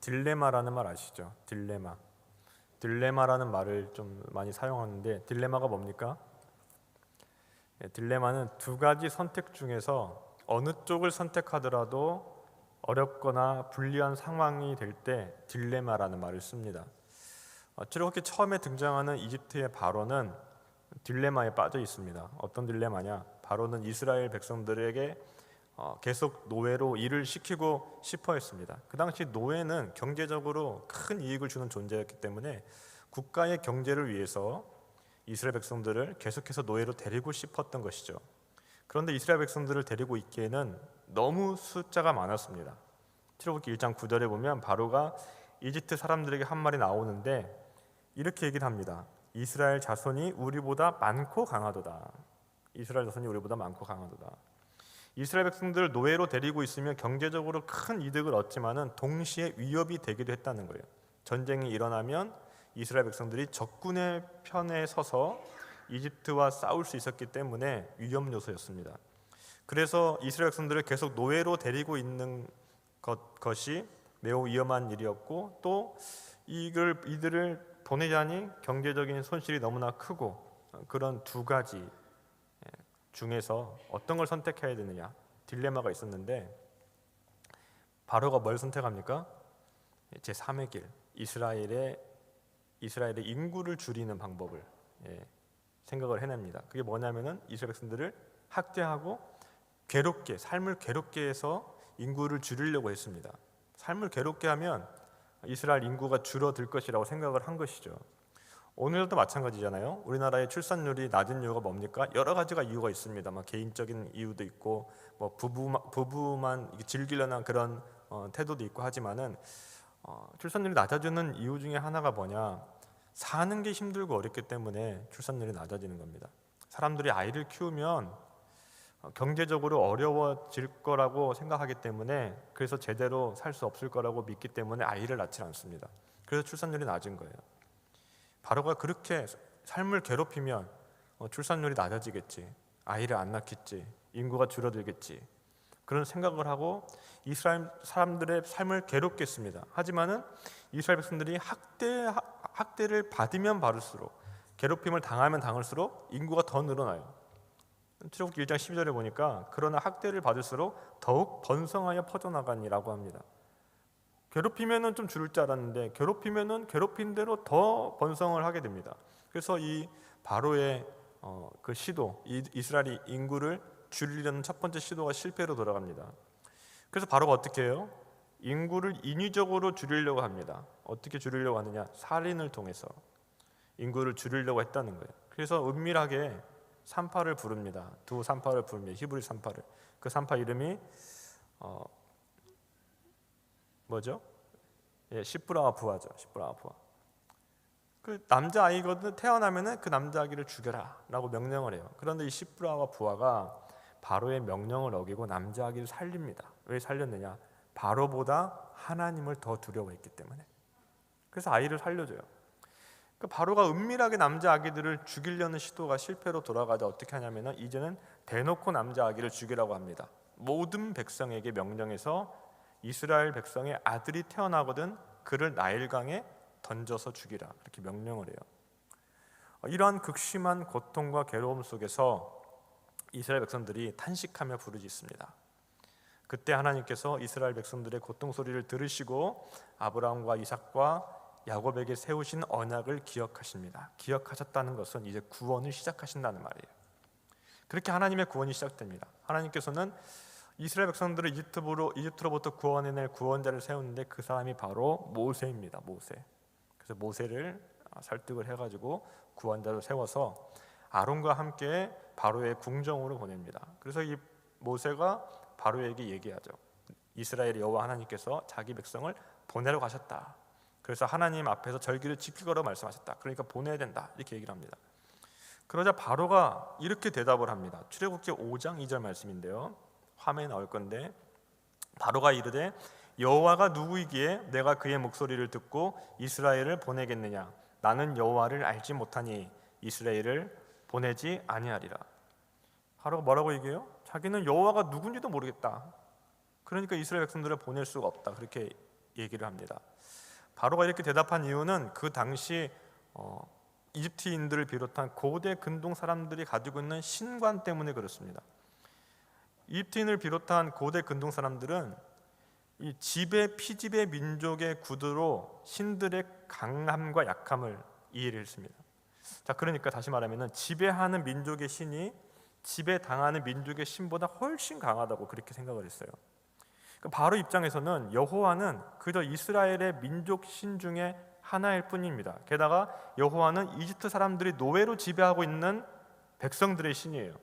딜레마라는 말 아시죠? 딜레마. 딜레마라는 말을 좀 많이 사용하는데 딜레마가 뭡니까? 딜레마는 두 가지 선택 중에서 어느 쪽을 선택하더라도 어렵거나 불리한 상황이 될 때 딜레마라는 말을 씁니다. 출애굽기 처음에 등장하는 이집트의 바로는 딜레마에 빠져 있습니다. 어떤 딜레마냐? 바로는 이스라엘 백성들에게 계속 노예로 일을 시키고 싶어 했습니다. 그 당시 노예는 경제적으로 큰 이익을 주는 존재였기 때문에 국가의 경제를 위해서 이스라엘 백성들을 계속해서 노예로 데리고 싶었던 것이죠. 그런데 이스라엘 백성들을 데리고 있기에는 너무 숫자가 많았습니다. 출애굽기 1장 9절에 보면 바로가 이집트 사람들에게 한 말이 나오는데 이렇게 얘기를 합니다. 이스라엘 자손이 우리보다 많고 강하도다. 이스라엘 자손이 우리보다 많고 강하도다. 이스라엘 백성들을 노예로 데리고 있으면 경제적으로 큰 이득을 얻지만은 동시에 위협이 되기도 했다는 거예요. 전쟁이 일어나면 이스라엘 백성들이 적군의 편에 서서 이집트와 싸울 수 있었기 때문에 위험 요소였습니다. 그래서 이스라엘 백성들을 계속 노예로 데리고 있는 것이 매우 위험한 일이었고, 또 이들을 보내자니 경제적인 손실이 너무나 크고, 그런 두 가지 중에서 어떤 걸 선택해야 되느냐 딜레마가 있었는데 바로가 뭘 선택합니까? 제3의 길, 이스라엘의 인구를 줄이는 방법을 생각을 해냅니다. 그게 뭐냐면은 이스라엘 백성들을 학대하고 삶을 괴롭게 해서 인구를 줄이려고 했습니다. 삶을 괴롭게 하면 이스라엘 인구가 줄어들 것이라고 생각을 한 것이죠. 오늘도 마찬가지잖아요. 우리나라의 출산율이 낮은 이유가 뭡니까? 여러 가지가 이유가 있습니다. 개인적인 이유도 있고, 부부만 즐기려는 그런 태도도 있고 하지만은 출산율이 낮아지는 이유 중에 하나가 뭐냐? 사는 게 힘들고 어렵기 때문에 출산율이 낮아지는 겁니다. 사람들이 아이를 키우면 경제적으로 어려워질 거라고 생각하기 때문에, 그래서 제대로 살 수 없을 거라고 믿기 때문에 아이를 낳지 않습니다. 그래서 출산율이 낮은 거예요. 바로가 그렇게 삶을 괴롭히면 출산율이 낮아지겠지, 아이를 안 낳겠지, 인구가 줄어들겠지, 그런 생각을 하고 이스라엘 사람들의 삶을 괴롭게 했습니다. 하지만은 이스라엘 백성들이 학대를 받으면 받을수록, 괴롭힘을 당하면 당할수록 인구가 더 늘어나요. 출애굽기 1장 12절에 보니까 그러나 학대를 받을수록 더욱 번성하여 퍼져나가니라고 합니다. 괴롭히면은 좀 줄을 줄 알았는데 괴롭히면은 괴롭힌 대로 더 번성을 하게 됩니다. 그래서 이 바로의 그 시도, 이스라엘 인구를 줄이려는 첫 번째 시도가 실패로 돌아갑니다. 그래서 바로가 어떻게 해요? 인구를 인위적으로 줄이려고 합니다. 어떻게 줄이려고 하느냐? 살인을 통해서 인구를 줄이려고 했다는 거예요. 그래서 은밀하게 산파를 부릅니다. 두 산파를 부릅니다. 히브리 산파를. 그 산파 이름이 뭐죠? 시프라와 부하죠. 시프라와 부하. 그 남자 아이거든. 태어나면은 그 남자 아기를 죽여라라고 명령을 해요. 그런데 이 시프라와 부하가 바로의 명령을 어기고 남자 아기를 살립니다. 왜 살렸느냐? 바로보다 하나님을 더 두려워했기 때문에. 그래서 아이를 살려줘요. 그 바로가 은밀하게 남자 아기들을 죽이려는 시도가 실패로 돌아가자 어떻게 하냐면은 이제는 대놓고 남자 아기를 죽이라고 합니다. 모든 백성에게 명령해서 이스라엘 백성의 아들이 태어나거든 그를 나일강에 던져서 죽이라, 그렇게 명령을 해요. 이러한 극심한 고통과 괴로움 속에서 이스라엘 백성들이 탄식하며 부르짖습니다. 그때 하나님께서 이스라엘 백성들의 고통 소리를 들으시고 아브라함과 이삭과 야곱에게 세우신 언약을 기억하십니다. 기억하셨다는 것은 이제 구원을 시작하신다는 말이에요. 그렇게 하나님의 구원이 시작됩니다. 하나님께서는 이스라엘 백성들을 이집트로부터 구원해낼 구원자를 세우는데 그 사람이 바로 모세입니다. 모세. 그래서 모세를 설득을 해가지고 구원자를 세워서 아론과 함께 바로의 궁정으로 보냅니다. 그래서 이 모세가 바로에게 얘기하죠. 이스라엘의 여호와 하나님께서 자기 백성을 보내러 가셨다. 그래서 하나님 앞에서 절기를 지키거라 말씀하셨다. 그러니까 보내야 된다. 이렇게 얘기를 합니다. 그러자 바로가 이렇게 대답을 합니다. 출애굽기 5장 2절 말씀인데요. 화면에 나올 건데, 바로가 이르되 여호와가 누구이기에 내가 그의 목소리를 듣고 이스라엘을 보내겠느냐? 나는 여호와를 알지 못하니 이스라엘을 보내지 아니하리라. 바로가 뭐라고 얘기해요? 자기는 여호와가 누군지도 모르겠다. 그러니까 이스라엘 백성들을 보낼 수가 없다. 그렇게 얘기를 합니다. 바로가 이렇게 대답한 이유는 그 당시 이집트인들을 비롯한 고대 근동 사람들이 가지고 있는 신관 때문에 그렇습니다. 이집트인을 비롯한 고대 근동 사람들은 이 피지배 민족의 구두로 신들의 강함과 약함을 이해를 했습니다. 자, 그러니까 다시 말하면은 지배하는 민족의 신이 지배당하는 민족의 신보다 훨씬 강하다고 그렇게 생각을 했어요. 바로 입장에서는 여호와는 그저 이스라엘의 민족 신 중에 하나일 뿐입니다. 게다가 여호와는 이집트 사람들이 노예로 지배하고 있는 백성들의 신이에요.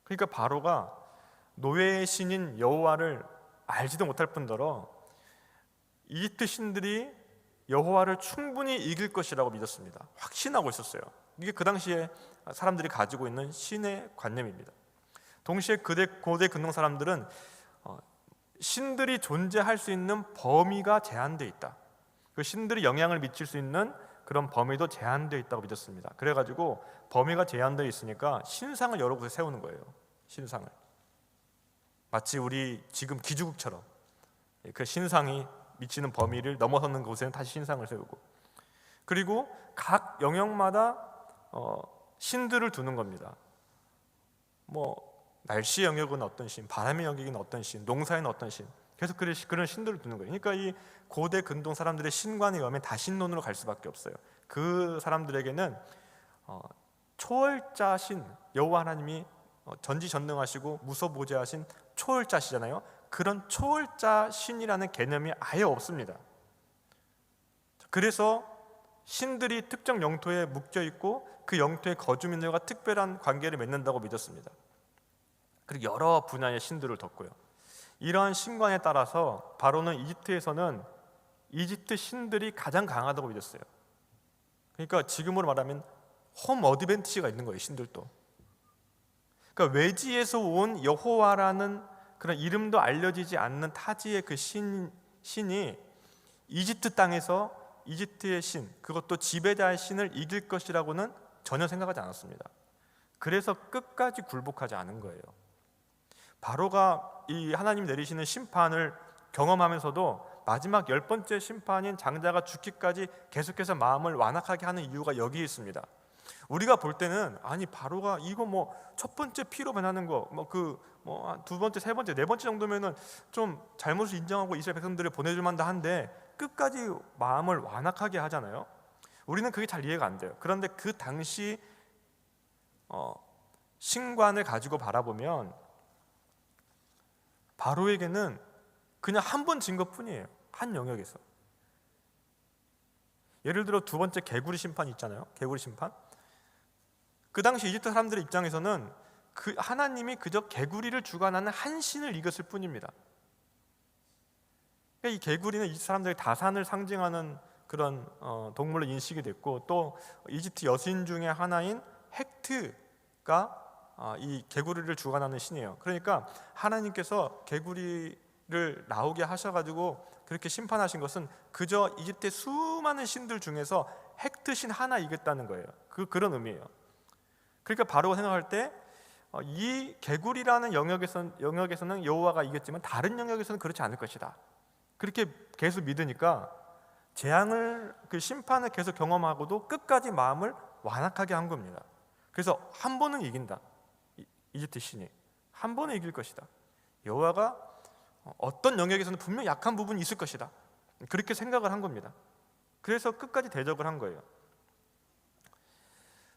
그러니까 바로가 노예의 신인 여호와를 알지도 못할 뿐더러 이집트 신들이 여호와를 충분히 이길 것이라고 믿었습니다. 확신하고 있었어요. 이게 그 당시에 사람들이 가지고 있는 신의 관념입니다. 동시에 고대 근동 사람들은 신들이 존재할 수 있는 범위가 제한되어 있다. 그 신들이 영향을 미칠 수 있는 그런 범위도 제한되어 있다고 믿었습니다. 그래가지고 범위가 제한되어 있으니까 신상을 여러 곳에 세우는 거예요. 신상을 마치 우리 지금 기주국처럼 그 신상이 미치는 범위를 넘어서는 곳에는 다시 신상을 세우고, 그리고 각 영역마다 신들을 두는 겁니다. 날씨 영역은 어떤 신, 바람의 영역은 어떤 신, 농사에는 어떤 신, 계속 그런 신들을 두는 거예요. 그러니까 이 고대 근동 사람들의 신관에 의하면 다신론으로 갈 수밖에 없어요. 그 사람들에게는 초월자 신, 여호와 하나님이 전지전능하시고 무소부재하신 초월자시잖아요. 그런 초월자 신이라는 개념이 아예 없습니다. 그래서 신들이 특정 영토에 묶여 있고 그 영토의 거주민들과 특별한 관계를 맺는다고 믿었습니다. 그리고 여러 분야의 신들을 뒀고요. 이러한 신관에 따라서 바로는 이집트에서는 이집트 신들이 가장 강하다고 믿었어요. 그러니까 지금으로 말하면 홈 어드밴티지가 있는 거예요. 신들도. 그러니까 외지에서 온 여호와라는 그런 이름도 알려지지 않는 타지의 그 신이 이집트 땅에서 이집트의 신, 그것도 지배자의 신을 이길 것이라고는 전혀 생각하지 않았습니다. 그래서 끝까지 굴복하지 않은 거예요. 바로가 이 하나님 내리시는 심판을 경험하면서도 마지막 10번째 심판인 장자가 죽기까지 계속해서 마음을 완악하게 하는 이유가 여기에 있습니다. 우리가 볼 때는 아니 바로가 이거 첫 번째 피로 변하는 거 두 번째, 세 번째, 네 번째 정도면은 좀 잘못을 인정하고 이스라엘 백성들을 보내줄 만다 한데 끝까지 마음을 완악하게 하잖아요. 우리는 그게 잘 이해가 안 돼요. 그런데 그 당시 신관을 가지고 바라보면 바로에게는 그냥 한 번 진 것뿐이에요. 한 영역에서. 예를 들어 두 번째 개구리 심판 있잖아요. 개구리 심판. 그 당시 이집트 사람들의 입장에서는 그 하나님이 그저 개구리를 주관하는 한 신을 이겼을 뿐입니다. 그러니까 이 개구리는 이집트 사람들의 다산을 상징하는 그런 동물로 인식이 됐고, 또 이집트 여신 중에 하나인 헥트가 이 개구리를 주관하는 신이에요. 그러니까 하나님께서 개구리를 나오게 하셔가지고 그렇게 심판하신 것은 그저 이집트의 수많은 신들 중에서 헥트 신 하나 이겼다는 거예요. 그런 의미예요. 그러니까 바로가 생각할 때 이 개구리라는 영역에서는 여호와가 이겼지만 다른 영역에서는 그렇지 않을 것이다. 그렇게 계속 믿으니까 그 심판을 계속 경험하고도 끝까지 마음을 완악하게 한 겁니다. 그래서 한 번은 이긴다. 이집트 신이 한 번은 이길 것이다. 여호와가 어떤 영역에서는 분명 약한 부분이 있을 것이다. 그렇게 생각을 한 겁니다. 그래서 끝까지 대적을 한 거예요.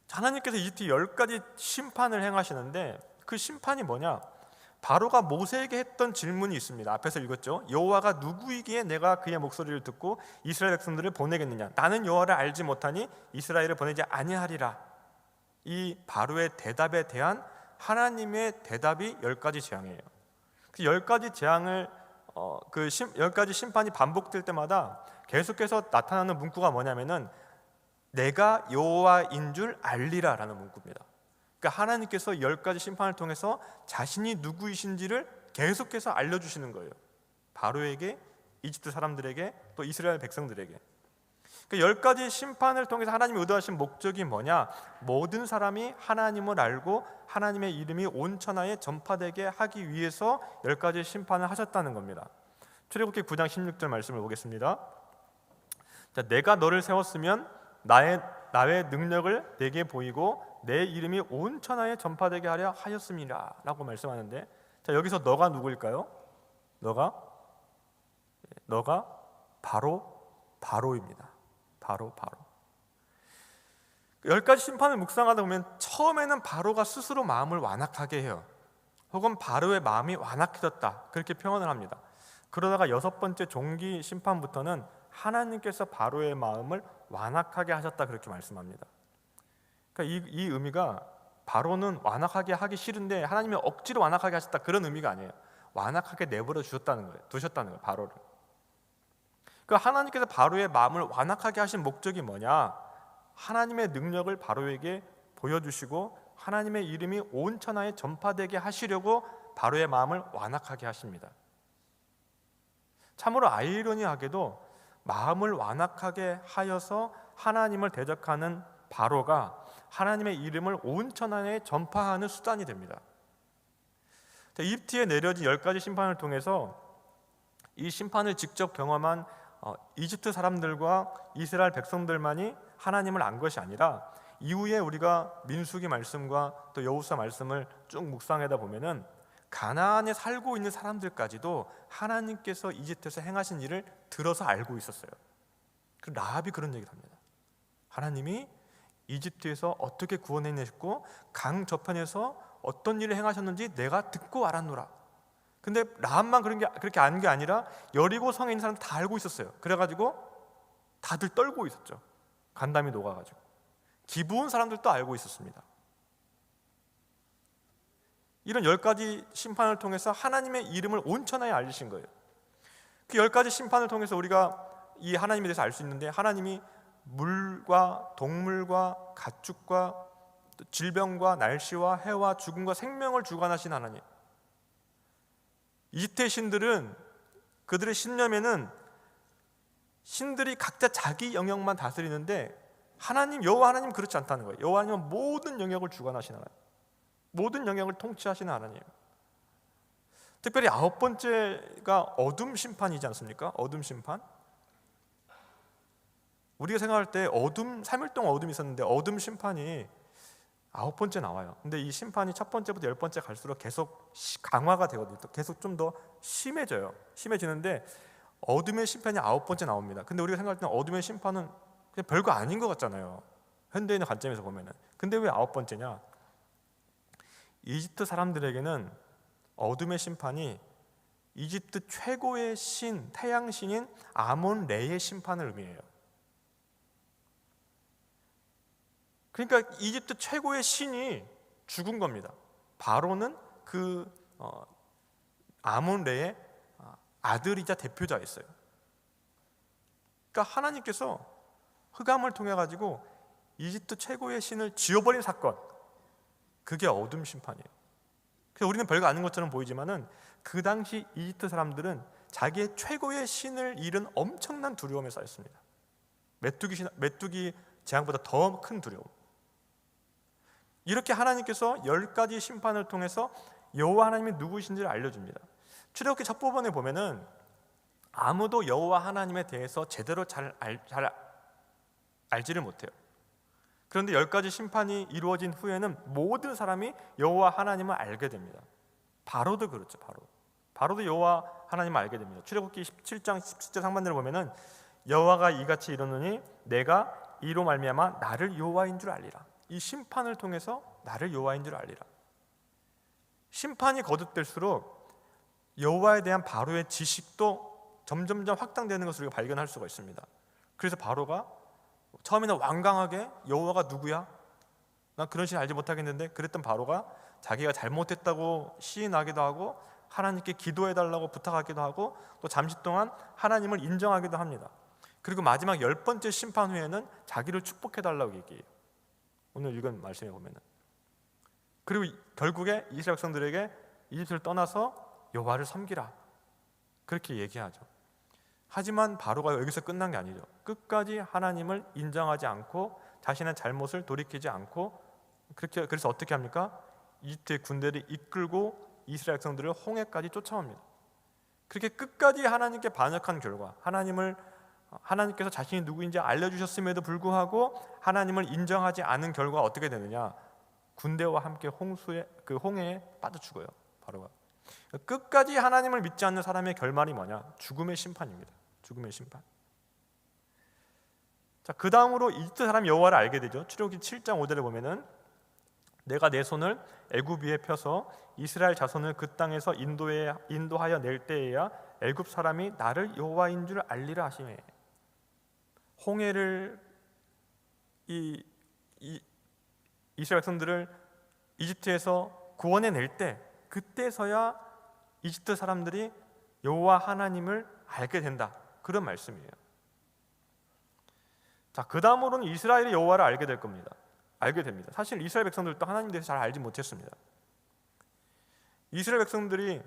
하나님께서 이집트 10가지 심판을 행하시는데 그 심판이 뭐냐? 바로가 모세에게 했던 질문이 있습니다. 앞에서 읽었죠. 여호와가 누구이기에 내가 그의 목소리를 듣고 이스라엘 백성들을 보내겠느냐? 나는 여호와를 알지 못하니 이스라엘을 보내지 아니하리라. 이 바로의 대답에 대한 하나님의 대답이 10가지 재앙이에요. 그 10가지 재앙을 10가지 심판이 반복될 때마다 계속해서 나타나는 문구가 뭐냐면은 내가 여호와인 줄 알리라라는 문구입니다. 그러니까 하나님께서 10가지 심판을 통해서 자신이 누구이신지를 계속해서 알려주시는 거예요. 바로에게, 이집트 사람들에게, 또 이스라엘 백성들에게. 그러니까 10가지 심판을 통해서 하나님이 의도하신 목적이 뭐냐? 모든 사람이 하나님을 알고 하나님의 이름이 온 천하에 전파되게 하기 위해서 10가지 심판을 하셨다는 겁니다. 출애굽기 9장 16절 말씀을 보겠습니다. 자, 내가 너를 세웠으면 나의 능력을 내게 보이고 내 이름이 온 천하에 전파되게 하려 하였음이라 라고 말씀하는데, 자, 여기서 너가 누구일까요? 너가 바로입니다. 바로. 10가지 심판을 묵상하다 보면 처음에는 바로가 스스로 마음을 완악하게 해요. 혹은 바로의 마음이 완악해졌다, 그렇게 표현을 합니다. 그러다가 6번째 종기 심판부터는 하나님께서 바로의 마음을 완악하게 하셨다, 그렇게 말씀합니다. 그러니까 이 의미가 바로는 완악하게 하기 싫은데 하나님이 억지로 완악하게 하셨다, 그런 의미가 아니에요. 완악하게 내버려 두셨다는 거예요, 바로를. 그러니까 하나님께서 바로의 마음을 완악하게 하신 목적이 뭐냐? 하나님의 능력을 바로에게 보여주시고 하나님의 이름이 온 천하에 전파되게 하시려고 바로의 마음을 완악하게 하십니다. 참으로 아이러니하게도 마음을 완악하게 하여서 하나님을 대적하는 바로가 하나님의 이름을 온 천하에 전파하는 수단이 됩니다. 이집트에 내려진 10가지 심판을 통해서 이 심판을 직접 경험한 이집트 사람들과 이스라엘 백성들만이 하나님을 안 것이 아니라, 이후에 우리가 민수기 말씀과 또 여호수아 말씀을 쭉 묵상하다 보면은 가나안에 살고 있는 사람들까지도 하나님께서 이집트에서 행하신 일을 들어서 알고 있었어요. 그 라합이 그런 얘기를 합니다. 하나님이 이집트에서 어떻게 구원해내셨고 강 저편에서 어떤 일을 행하셨는지 내가 듣고 알았노라. 근데 라합만 그렇게 아는 게 아니라 여리고 성에 있는 사람들 다 알고 있었어요. 그래가지고 다들 떨고 있었죠. 간담이 녹아가지고. 기브온 사람들도 알고 있었습니다. 이런 10가지 심판을 통해서 하나님의 이름을 온 천하에 알리신 거예요. 그 10가지 심판을 통해서 우리가 이 하나님에 대해서 알 수 있는데, 하나님이 물과 동물과 가축과 질병과 날씨와 해와 죽음과 생명을 주관하신 하나님. 이집트의 신들은, 그들의 신념에는 신들이 각자 자기 영역만 다스리는데 여호와 하나님 그렇지 않다는 거예요. 여호와 하나님은 모든 영역을 주관하시는 하나님, 모든 영역을 통치하시는 하나님. 특별히 9번째가 어둠 심판이지 않습니까? 어둠 심판. 우리가 생각할 때 3일 동안 어둠이 있었는데 어둠 심판이 9번째 나와요. 근데 이 심판이 첫 번째부터 10번째 갈수록 계속 강화가 되거든요. 계속 좀 더 심해지는데 어둠의 심판이 9번째 나옵니다. 근데 우리가 생각할 때는 어둠의 심판은 그냥 별거 아닌 것 같잖아요, 현대인의 관점에서 보면은. 근데 왜 9번째냐? 이집트 사람들에게는 어둠의 심판이 이집트 최고의 신, 태양신인 아몬 레의 심판을 의미해요. 그러니까 이집트 최고의 신이 죽은 겁니다. 바로는 그 아몬 레의 아들이자 대표자였어요. 그러니까 하나님께서 흑암을 통해 가지고 이집트 최고의 신을 지워버린 사건, 그게 어둠 심판이에요. 그래서 우리는 별거 아닌 것처럼 보이지만은 그 당시 이집트 사람들은 자기의 최고의 신을 잃은 엄청난 두려움에 쌓였습니다. 메뚜기 재앙보다 더 큰 두려움. 이렇게 하나님께서 10가지 심판을 통해서 여호와 하나님이 누구신지를 알려줍니다. 출애굽기 첫 부분에 보면은 아무도 여호와 하나님에 대해서 제대로 잘 알지를 못해요. 그런데 10가지 심판이 이루어진 후에는 모든 사람이 여호와 하나님을 알게 됩니다. 바로도 그렇죠. 바로도 여호와 하나님을 알게 됩니다. 출애굽기 17장 17절 상반절을 보면은 여호와가 이같이 이르노니 내가 이로 말미암아 나를 여호와인 줄 알리라. 이 심판을 통해서 나를 여호와인 줄 알리라. 심판이 거듭될수록 여호와에 대한 바로의 지식도 점점점 확장되는 것을 우리가 발견할 수가 있습니다. 그래서 바로가 처음에는 완강하게 여호와가 누구야? 난 그런 신 알지 못하겠는데, 그랬던 바로가 자기가 잘못했다고 시인하기도 하고 하나님께 기도해달라고 부탁하기도 하고 또 잠시 동안 하나님을 인정하기도 합니다. 그리고 마지막 10번째 심판 후에는 자기를 축복해달라고 얘기해요. 오늘 읽은 말씀에 보면은. 그리고 결국에 이스라엘 백성들에게 이집트를 떠나서 여호와를 섬기라, 그렇게 얘기하죠. 하지만 바로가 여기서 끝난 게 아니죠. 끝까지 하나님을 인정하지 않고 자신의 잘못을 돌이키지 않고, 그래서 어떻게 합니까? 이집트의 군대를 이끌고 이스라엘 백성들을 홍해까지 쫓아옵니다. 그렇게 끝까지 하나님께 반역한 결과, 하나님께서 자신이 누구인지 알려주셨음에도 불구하고 하나님을 인정하지 않은 결과 어떻게 되느냐? 군대와 함께 홍해에 빠져 죽어요. 바로가. 끝까지 하나님을 믿지 않는 사람의 결말이 뭐냐? 죽음의 심판입니다. 죽음의 심판. 자, 그 다음으로 이집트 사람 여호와를 알게 되죠. 출애굽기 7장 5절에 보면은 내가 내 손을 애굽 위에 펴서 이스라엘 자손을 그 땅에서 인도하여 낼 때에야 애굽 사람이 나를 여호와인 줄 알리라 하시매. 홍해를 이스라엘 백성들을 이집트에서 구원해 낼 때, 그때서야 이집트 사람들이 여호와 하나님을 알게 된다, 그런 말씀이에요. 자, 그 다음으로는 이스라엘의 여호와를 알게 됩니다. 사실 이스라엘 백성들도 하나님에 대해서 잘 알지 못했습니다. 이스라엘 백성들이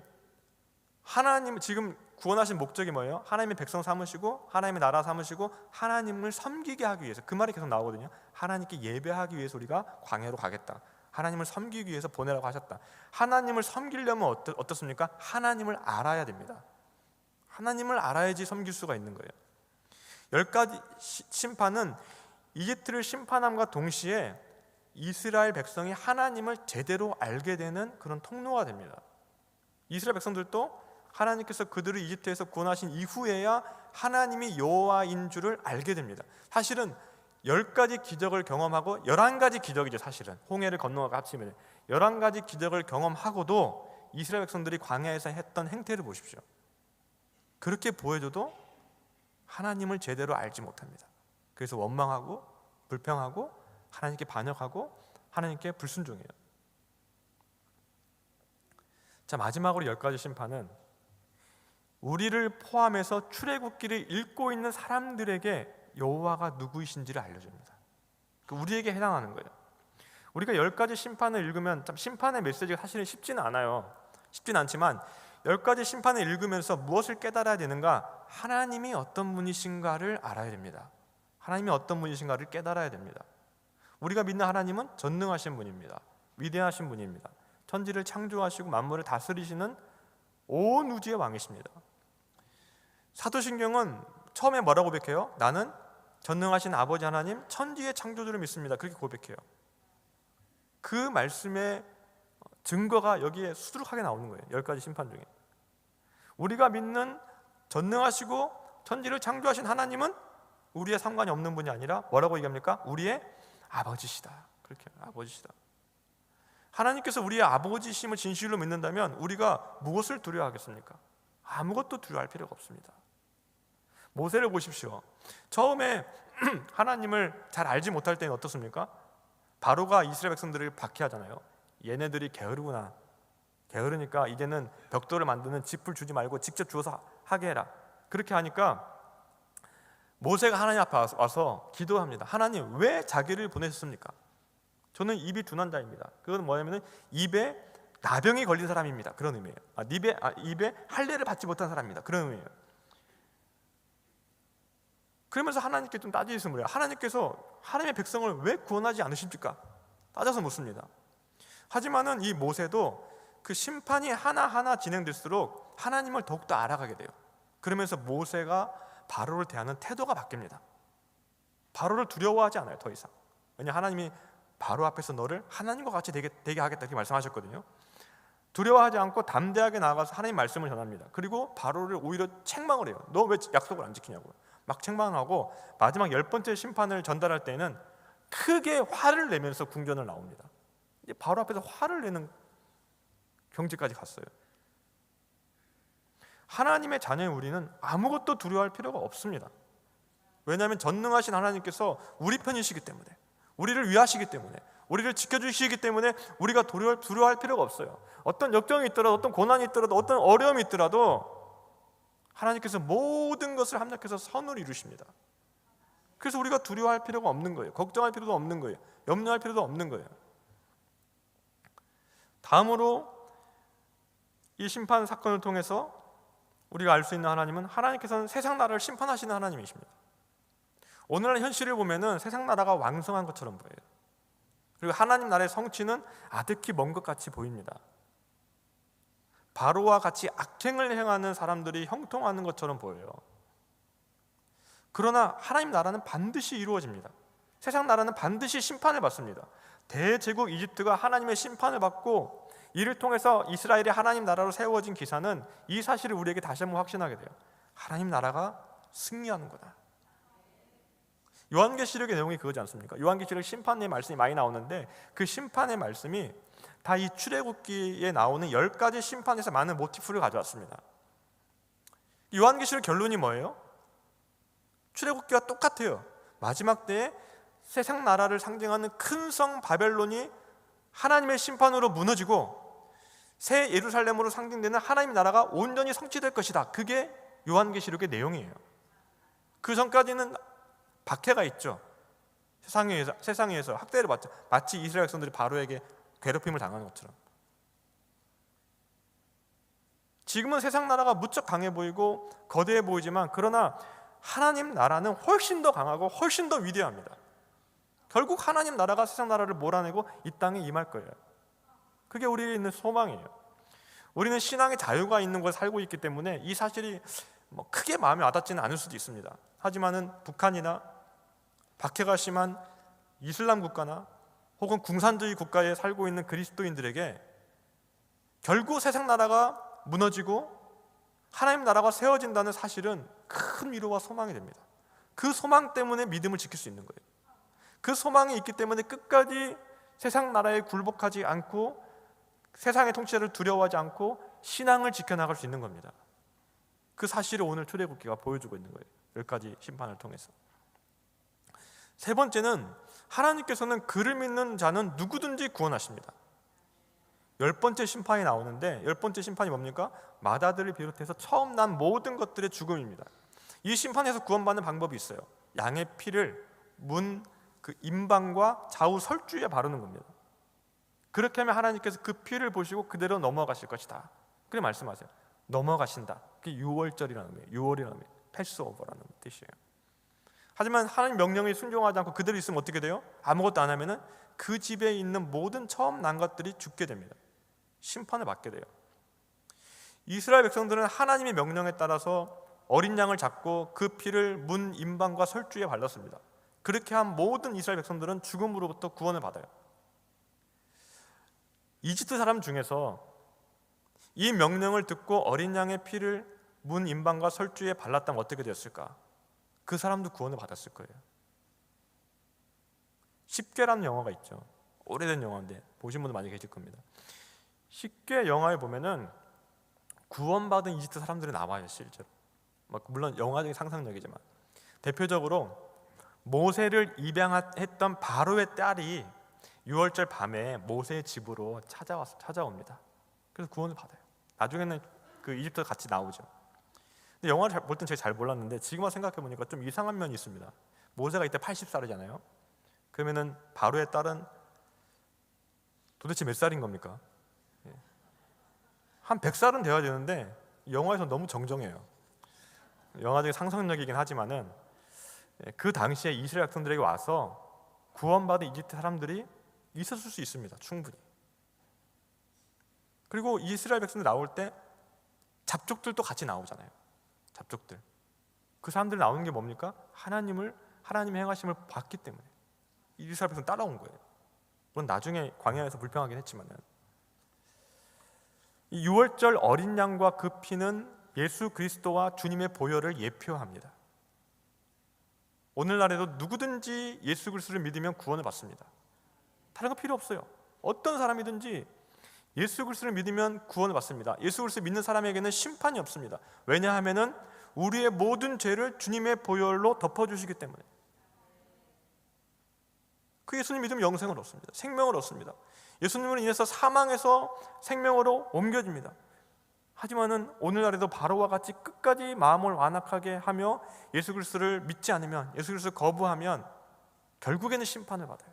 하나님 지금 구원하신 목적이 뭐예요? 하나님의 백성 삼으시고 하나님의 나라 삼으시고 하나님을 섬기게 하기 위해서, 그 말이 계속 나오거든요. 하나님께 예배하기 위해서 우리가 광야로 가겠다, 하나님을 섬기기 위해서 보내라고 하셨다. 하나님을 섬기려면 어떻습니까? 하나님을 알아야 됩니다. 하나님을 알아야지 섬길 수가 있는 거예요. 10가지 심판은 이집트를 심판함과 동시에 이스라엘 백성이 하나님을 제대로 알게 되는 그런 통로가 됩니다. 이스라엘 백성들도 하나님께서 그들을 이집트에서 구원하신 이후에야 하나님이 여호와인 줄을 알게 됩니다. 사실은 10가지 기적을 경험하고 11가지 기적이죠. 사실은 홍해를 건너가 합치면 11가지 기적을 경험하고도 이스라엘 백성들이 광야에서 했던 행태를 보십시오. 그렇게 보여줘도 하나님을 제대로 알지 못합니다. 그래서 원망하고 불평하고 하나님께 반역하고 하나님께 불순종해요. 자, 마지막으로 10가지 심판은 우리를 포함해서 출애굽기를 읽고 있는 사람들에게 여호와가 누구이신지를 알려줍니다. 우리에게 해당하는 거예요. 우리가 10가지 심판을 읽으면 참 심판의 메시지가 사실은 쉽지는 않아요. 쉽진 않지만 10가지 심판을 읽으면서 무엇을 깨달아야 되는가? 하나님이 어떤 분이신가를 알아야 됩니다. 하나님이 어떤 분이신가를 깨달아야 됩니다. 우리가 믿는 하나님은 전능하신 분입니다. 위대하신 분입니다. 천지를 창조하시고 만물을 다스리시는 온 우주의 왕이십니다. 사도신경은 처음에 뭐라고 고백해요? 나는 전능하신 아버지 하나님 천지의 창조주를 믿습니다. 그렇게 고백해요. 그 말씀의 증거가 여기에 수두룩하게 나오는 거예요. 10가지 심판 중에. 우리가 믿는 전능하시고 천지를 창조하신 하나님은 우리의 상관이 없는 분이 아니라 뭐라고 얘기합니까? 우리의 아버지시다. 그렇게 아버지시다. 하나님께서 우리의 아버지심을 진실로 믿는다면 우리가 무엇을 두려워하겠습니까? 아무것도 두려워할 필요가 없습니다. 모세를 보십시오. 처음에 하나님을 잘 알지 못할 때는 어떻습니까? 바로가 이스라엘 백성들을 박해하잖아요. 얘네들이 게으르구나. 게으르니까 이제는 벽돌을 만드는 짚을 주지 말고 직접 주어서 하게 해라. 그렇게 하니까 모세가 하나님 앞에 와서 기도합니다. 하나님, 왜 자기를 보내셨습니까? 저는 입이 둔한 자입니다. 그건 뭐냐면 입에 나병이 걸린 사람입니다. 그런 의미예요. 입에 할례를 받지 못한 사람입니다. 그런 의미예요. 그러면서 하나님께 좀 따지겠습니다. 물어요. 하나님께서 하나님의 백성을 왜 구원하지 않으십니까? 따져서 묻습니다. 하지만은 이 모세도 그 심판이 하나하나 진행될수록 하나님을 더욱더 알아가게 돼요. 그러면서 모세가 바로를 대하는 태도가 바뀝니다. 바로를 두려워하지 않아요. 더 이상. 왜냐하면 하나님이 바로 앞에서 너를 하나님과 같이 되게 하겠다 이렇게 말씀하셨거든요. 두려워하지 않고 담대하게 나아가서 하나님 말씀을 전합니다. 그리고 바로를 오히려 책망을 해요. 너 왜 약속을 안 지키냐고 막 책망하고 마지막 10번째 심판을 전달할 때는 크게 화를 내면서 궁전을 나옵니다. 이제 바로 앞에서 화를 내는 경지까지 갔어요. 하나님의 자녀인 우리는 아무것도 두려워할 필요가 없습니다. 왜냐하면 전능하신 하나님께서 우리 편이시기 때문에, 우리를 위하시기 때문에, 우리를 지켜주시기 때문에 우리가 두려워할 필요가 없어요. 어떤 역경이 있더라도, 어떤 고난이 있더라도, 어떤 어려움이 있더라도 하나님께서 모든 것을 합력해서 선을 이루십니다. 그래서 우리가 두려워할 필요가 없는 거예요. 걱정할 필요도 없는 거예요. 염려할 필요도 없는 거예요. 다음으로 이 심판 사건을 통해서 우리가 알 수 있는 하나님은, 하나님께서는 세상 나라를 심판하시는 하나님이십니다. 오늘날 현실을 보면은 세상 나라가 왕성한 것처럼 보여요. 그리고 하나님 나라의 성취는 아득히 먼 것 같이 보입니다. 바로와 같이 악행을 행하는 사람들이 형통하는 것처럼 보여요. 그러나 하나님 나라는 반드시 이루어집니다. 세상 나라는 반드시 심판을 받습니다. 대제국 이집트가 하나님의 심판을 받고 이를 통해서 이스라엘이 하나님 나라로 세워진 기사는 이 사실을 우리에게 다시 한번 확신하게 돼요. 하나님 나라가 승리하는구나. 요한계시록의 내용이 그거지 않습니까? 요한계시록 심판의 말씀이 많이 나오는데 그 심판의 말씀이 다 이 출애굽기에 나오는 10가지 심판에서 많은 모티프를 가져왔습니다. 요한계시록 결론이 뭐예요? 출애굽기와 똑같아요. 마지막 때에 세상 나라를 상징하는 큰 성 바벨론이 하나님의 심판으로 무너지고 새 예루살렘으로 상징되는 하나님 나라가 온전히 성취될 것이다. 그게 요한계시록의 내용이에요. 그 전까지는 박해가 있죠. 세상에서 학대를 받죠. 마치 이스라엘 백성들이 바로에게 괴롭힘을 당하는 것처럼. 지금은 세상 나라가 무척 강해 보이고 거대해 보이지만 그러나 하나님 나라는 훨씬 더 강하고 훨씬 더 위대합니다. 결국 하나님 나라가 세상 나라를 몰아내고 이 땅에 임할 거예요. 그게 우리에게 있는 소망이에요. 우리는 신앙의 자유가 있는 곳에 살고 있기 때문에 이 사실이 크게 마음에 와닿지는 않을 수도 있습니다. 하지만은 북한이나 박해가 심한 이슬람 국가나 혹은 궁산주의 국가에 살고 있는 그리스도인들에게 결국 세상 나라가 무너지고 하나님 나라가 세워진다는 사실은 큰 위로와 소망이 됩니다. 그 소망 때문에 믿음을 지킬 수 있는 거예요. 그 소망이 있기 때문에 끝까지 세상 나라에 굴복하지 않고 세상의 통치를 두려워하지 않고 신앙을 지켜나갈 수 있는 겁니다. 그 사실을 오늘 출애굽기가 보여주고 있는 거예요. 10가지 심판을 통해서. 세 번째는 하나님께서는 그를 믿는 자는 누구든지 구원하십니다. 10번째 심판이 나오는데 10번째 심판이 뭡니까? 마다들을 비롯해서 처음 난 모든 것들의 죽음입니다. 이 심판에서 구원받는 방법이 있어요. 양의 피를 문 그 임방과 좌우 설주에 바르는 겁니다. 그렇게 하면 하나님께서 그 피를 보시고 그대로 넘어가실 것이다. 그렇게 말씀하세요. 넘어가신다. 그게 6월절이라는 의미예요. 6월이라는 의미예요. 패스오버라는 뜻이에요. 하지만 하나님 명령에 순종하지 않고 그대로 있으면 어떻게 돼요? 아무것도 안 하면은 그 집에 있는 모든 처음 난 것들이 죽게 됩니다. 심판을 받게 돼요. 이스라엘 백성들은 하나님의 명령에 따라서 어린 양을 잡고 그 피를 문 임방과 설주에 발랐습니다. 그렇게 한 모든 이스라엘 백성들은 죽음으로부터 구원을 받아요. 이집트 사람 중에서 이 명령을 듣고 어린 양의 피를 문 임방과 설주에 발랐다면 어떻게 되었을까? 그 사람도 구원을 받았을 거예요. 십계라는 영화가 있죠. 오래된 영화인데 보신 분들 많이 계실 겁니다. 십계 영화에 보면은 구원받은 이집트 사람들이 나와요. 실제로. 물론 영화적인 상상력이지만 대표적으로 모세를 입양했던 바로의 딸이 6월절 밤에 모세의 집으로 찾아옵니다. 그래서 구원을 받아요. 나중에는 그 이집트 같이 나오죠. 근데 영화를 볼 땐 제가 잘 몰랐는데 지금 와서 생각해 보니까 좀 이상한 면이 있습니다. 모세가 이때 80살이잖아요. 그러면은 바로의 딸은 도대체 몇 살인 겁니까? 한 100살은 되어야 되는데 영화에서 너무 정정해요. 영화적인 상상력이긴 하지만은 그 당시에 이스라엘 백성들에게 와서 구원받은 이집트 사람들이 있었을 수 있습니다. 충분히. 그리고 이스라엘 백성들 나올 때 잡족들도 같이 나오잖아요. 잡족들. 그 사람들 나오는 게 뭡니까? 하나님의 행하심을 봤기 때문에 이스라엘 백성 따라온 거예요. 물론 나중에 광야에서 불평하긴 했지만은 이 6월절 어린 양과 그 피는 예수 그리스도와 주님의 보혈을 예표합니다. 오늘날에도 누구든지 예수 그리스도를 믿으면 구원을 받습니다. 다른 거 필요 없어요. 어떤 사람이든지 예수 그리스도를 믿으면 구원을 받습니다. 예수 그리스도를 믿는 사람에게는 심판이 없습니다. 왜냐하면은 우리의 모든 죄를 주님의 보혈로 덮어주시기 때문에. 그 예수님 믿으면 영생을 얻습니다. 생명을 얻습니다. 예수님을 인해서 사망에서 생명으로 옮겨집니다. 하지만은 오늘날에도 바로와 같이 끝까지 마음을 완악하게 하며 예수 그리스도를 믿지 않으면, 예수 그리스도를 거부하면 결국에는 심판을 받아요.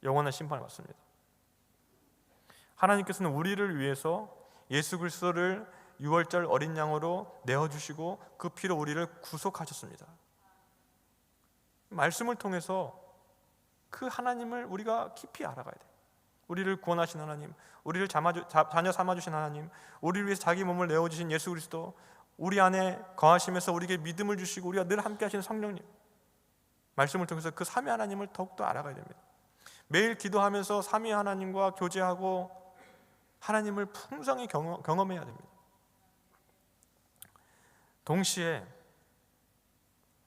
영원한 심판을 받습니다. 하나님께서는 우리를 위해서 예수 그리스도를 6월절 어린 양으로 내어주시고 그 피로 우리를 구속하셨습니다. 말씀을 통해서 그 하나님을 우리가 깊이 알아가야 돼요. 우리를 구원하신 하나님, 우리를 자녀 삼아주신 하나님, 우리를 위해서 자기 몸을 내어주신 예수 그리스도, 우리 안에 거하시면서 우리에게 믿음을 주시고 우리가 늘 함께 하시는 성령님, 말씀을 통해서 그 삼위 하나님을 더욱더 알아가야 됩니다. 매일 기도하면서 삼위 하나님과 교제하고 하나님을 풍성히 경험해야 됩니다. 동시에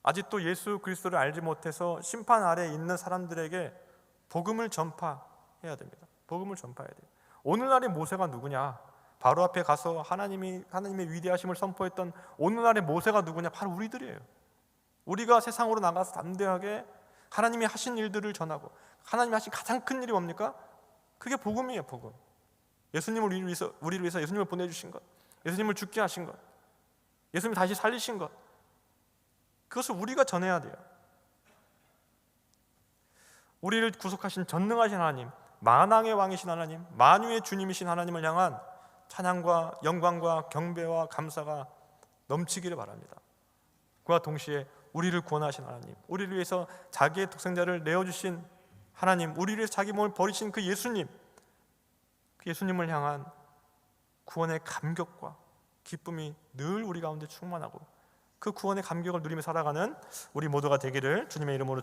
아직도 예수 그리스도를 알지 못해서 심판 아래에 있는 사람들에게 복음을 전파해야 됩니다. 복음을 전파해야 돼요. 오늘날의 모세가 누구냐? 바로 앞에 가서 하나님의 위대하심을 선포했던 오늘날의 모세가 누구냐? 바로 우리들이에요. 우리가 세상으로 나가서 담대하게 하나님이 하신 일들을 전하고, 하나님이 하신 가장 큰 일이 뭡니까? 그게 복음이에요. 복음. 예수님을 우리를 위해서 예수님을 보내주신 것, 예수님을 죽게 하신 것, 예수님을 다시 살리신 것, 그것을 우리가 전해야 돼요. 우리를 구속하신 전능하신 하나님, 만왕의 왕이신 하나님, 만유의 주님이신 하나님을 향한 찬양과 영광과 경배와 감사가 넘치기를 바랍니다. 그와 동시에 우리를 구원하신 하나님, 우리를 위해서 자기의 독생자를 내어주신 하나님, 우리를 위해서 자기 몸을 버리신 그 예수님, 그 예수님을 향한 구원의 감격과 기쁨이 늘 우리 가운데 충만하고 그 구원의 감격을 누리며 살아가는 우리 모두가 되기를 주님의 이름으로